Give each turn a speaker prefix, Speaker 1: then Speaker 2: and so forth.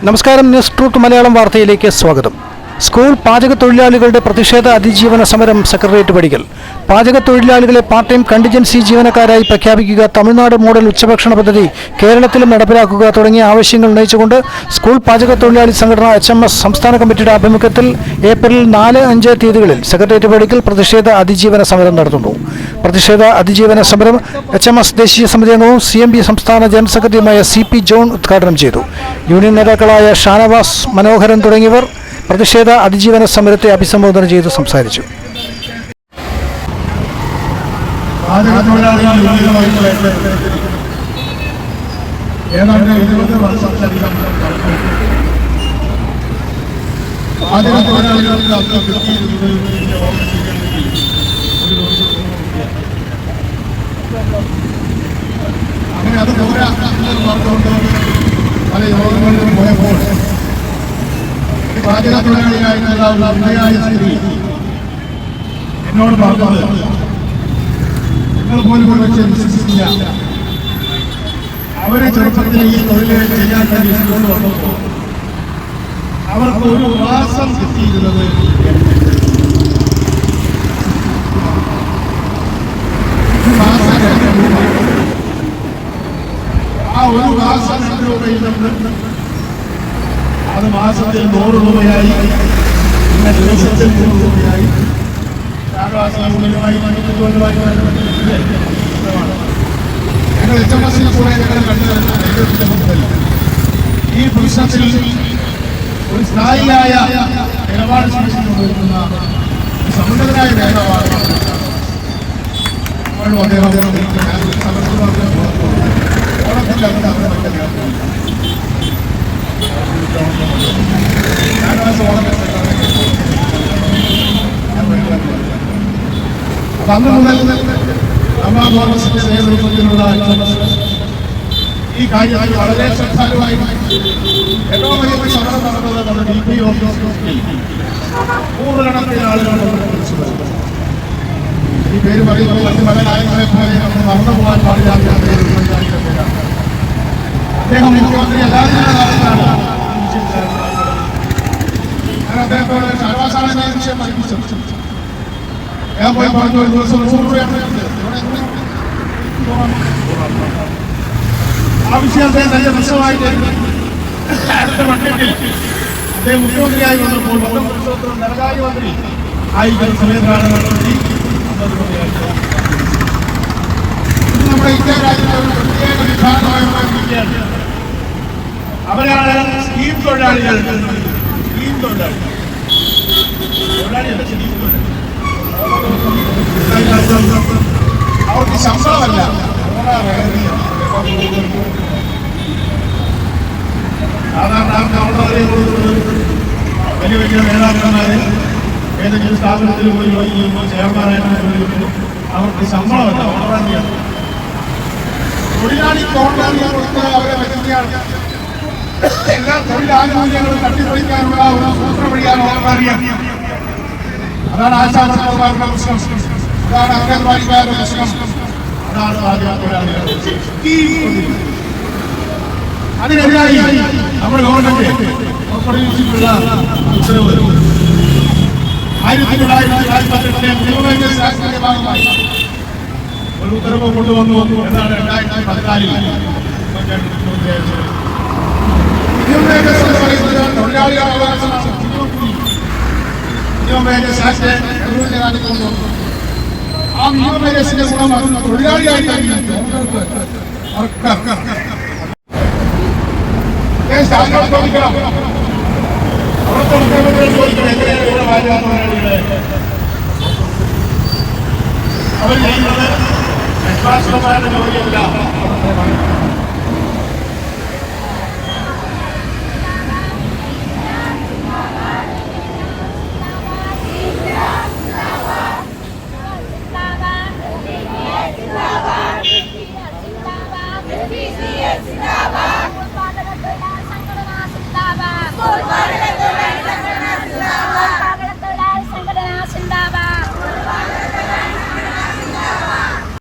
Speaker 1: നമസ്കാരം. News truth Malayalam വാർത്തയിലേക്ക് സ്വാഗതം. സ്കൂൾ പാചക തൊഴിലാളികളുടെ പ്രതിഷേധ അതിജീവന സമരം സെക്രട്ടേറിയറ്റ് പടിക്കൽ. പാചക തൊഴിലാളികളെ പാർട്ട് ടൈം കണ്ടിജൻസി ജീവനക്കാരായി പ്രഖ്യാപിക്കുക, തമിഴ്നാട് മോഡൽ ഉച്ചഭക്ഷണ പദ്ധതി കേരളത്തിലും നടപ്പിലാക്കുക തുടങ്ങിയ ആവശ്യങ്ങൾ ഉന്നയിച്ചുകൊണ്ട് സ്കൂൾ പാചക തൊഴിലാളി സംഘടന HMS സംസ്ഥാന കമ്മിറ്റിയുടെ ആഭിമുഖ്യത്തിൽ ഏപ്രിൽ 4, 5 തീയതികളിൽ സെക്രട്ടേറിയറ്റ് പടിക്കൽ പ്രതിഷേധ അതിജീവന സമരം നടത്തുന്നു. പ്രതിഷേധ അതിജീവന സമരം HMS ദേശീയ സമിതി അംഗവും CMB സംസ്ഥാന ജനറൽ സെക്രട്ടറിയുമായ CP ജോൺ ഉദ്ഘാടനം ചെയ്തു. യൂണിയൻ നേതാക്കളായ ഷാനവാസ്, മനോഹരൻ തുടങ്ങിയവർ പ്രതിഷേധ അതിജീവന സമരത്തെ അഭിസംബോധന ചെയ്ത് സംസാരിച്ചു.
Speaker 2: അങ്ങനെ അത് പറഞ്ഞുകൊണ്ട് പല യോഗങ്ങളിലും പോയപ്പോൾ പാചക തൊഴിലാളിയായിട്ടുള്ള ഉന്നയായ സ്ത്രീ എന്നോട് പറഞ്ഞത്, നിങ്ങൾ പോലും വെച്ച് വിശ്വസിക്കില്ല, അവരെ ചെറുപ്പത്തിൽ ഈ തൊഴിൽ ചെയ്യാൻ വേണ്ടി സ്കൂളിൽ വന്നപ്പോൾ അവർക്ക് ഒരു മാസം കിട്ടിയിരുന്നത് ആ ഒരു മാസം 2 രൂപയിൽ നിന്ന് അത് മാസത്തിൽ 100 രൂപയായി, പിന്നെ ദിവസത്തിൽ 100 രൂപയായി, ഞങ്ങൾ HMS കൂടെ ഞങ്ങൾ കണ്ടു. ഈ പ്രശ്നത്തിൽ ഒരു സ്ഥായിയായ നിലപാട് സ്വീകരിച്ചുകൊണ്ടിരിക്കുന്ന സമുന്നതനായ നേതാവാണ് അന്ന് മുതൽ അമ്മാസിന്റെ നേതൃത്വത്തിലുള്ള ഈ കാര്യത്തിൽ വളരെ ശ്രദ്ധാലുവായി ഏറ്റവും വലിയ സമരം നടന്നത് നമ്മുടെ DPO ഓഫീസിൽ നൂറുകണക്കിന് ആളുകൾ ഈ പേര് പറയുമ്പോൾ മറ്റ് പല കാര്യങ്ങളെ പോലെ നമ്മൾ മറന്നു പോകാൻ പാടില്ലാത്ത അദ്ദേഹം മുഖ്യമന്ത്രി എല്ലാവരും ഞാൻ അദ്ദേഹത്തോട് സർവസാധാരണ വിഷയം പഠിപ്പിച്ചു. ഞാൻ പോയി പറഞ്ഞു, ഒരു ദിവസം 100 രൂപയാണ് ആ വിഷയം അദ്ദേഹം നല്ല വിഷയമായിട്ട് അടുത്ത ബഡ്ജറ്റിൽ അദ്ദേഹം മുഖ്യമന്ത്രിയായി വന്നപ്പോൾ ധനകാര്യമന്ത്രി ആയിരിക്കുന്ന സമയത്താണ് നടത്തി നമ്മുടെ ഇന്ത്യ രാജ്യത്തെ ഒരു പ്രത്യേക വിഭാഗമായിരിക്കുകയാണ്. അവരാണ് സ്കീം തൊഴിലാളികൾ. സ്കീം തൊഴിലാളികളല്ല, സ്കീം തൊഴിലാളികൾ. അവർക്ക് ശമ്പളമല്ല, സാധാരണ വലിയ വലിയ നേതാക്കന്മാര് ഏതെങ്കിലും സ്ഥാപനത്തിൽ പോയി ജോലി ചെയ്യുമ്പോൾ ചെയർമാനായിട്ട് അവർക്ക് ശമ്പളമല്ല, ഓണറാറിയാണ്. തൊഴിലാളി ഓണറാറിയ കൊടുത്ത് അവരെ വയ്ക്കുകയാണ്. എല്ലാ തൊഴിലാനുകൂല്യങ്ങളും തട്ടിപ്പൊളിക്കാനുള്ള ഒരു സൂത്രം വഴിയാണ് ഓണറാറിയാണ്. അതാണ് ആശാവർക്കർമാരുടെ പ്രശ്നം, അതാണ് അംഗൻവാടിക്കാരുടെ പ്രശ്നം, അതാണ് ആദ്യ തൊഴിലാളികളുടെ പ്രശ്നം. അതിനെതിരായി നമ്മുടെ ഗവൺമെന്റ് പുറപ്പെടുവിച്ചിട്ടുള്ള ഉത്തരവ് 1948 നിയമവേദന ആക്ടിന്റെ ഭാഗമായി ഒരു ഉത്തരവ് കൊണ്ടുവന്നു എന്നാണ് 2014 തൊഴിലാളികളുടെ അവകാശമാണ്. നിയമവേദന ആക്ട് കൊണ്ടുവന്നു. ആ നിയമവേദനത്തിന്റെ ഗുണം തൊഴിലാളിയായി ചോദിക്കണം. അവിടുത്തെ മുഖ്യമന്ത്രി ചോദിക്കണം, എങ്ങനെയാണ് ഇവിടെ പാചകത്തൊഴിലാളികളെ അവർ ചെയ്യുന്നത്? നിഷ്പാക്ഷമാരുടെ ജോലിയല്ല.
Speaker 3: Zindabad!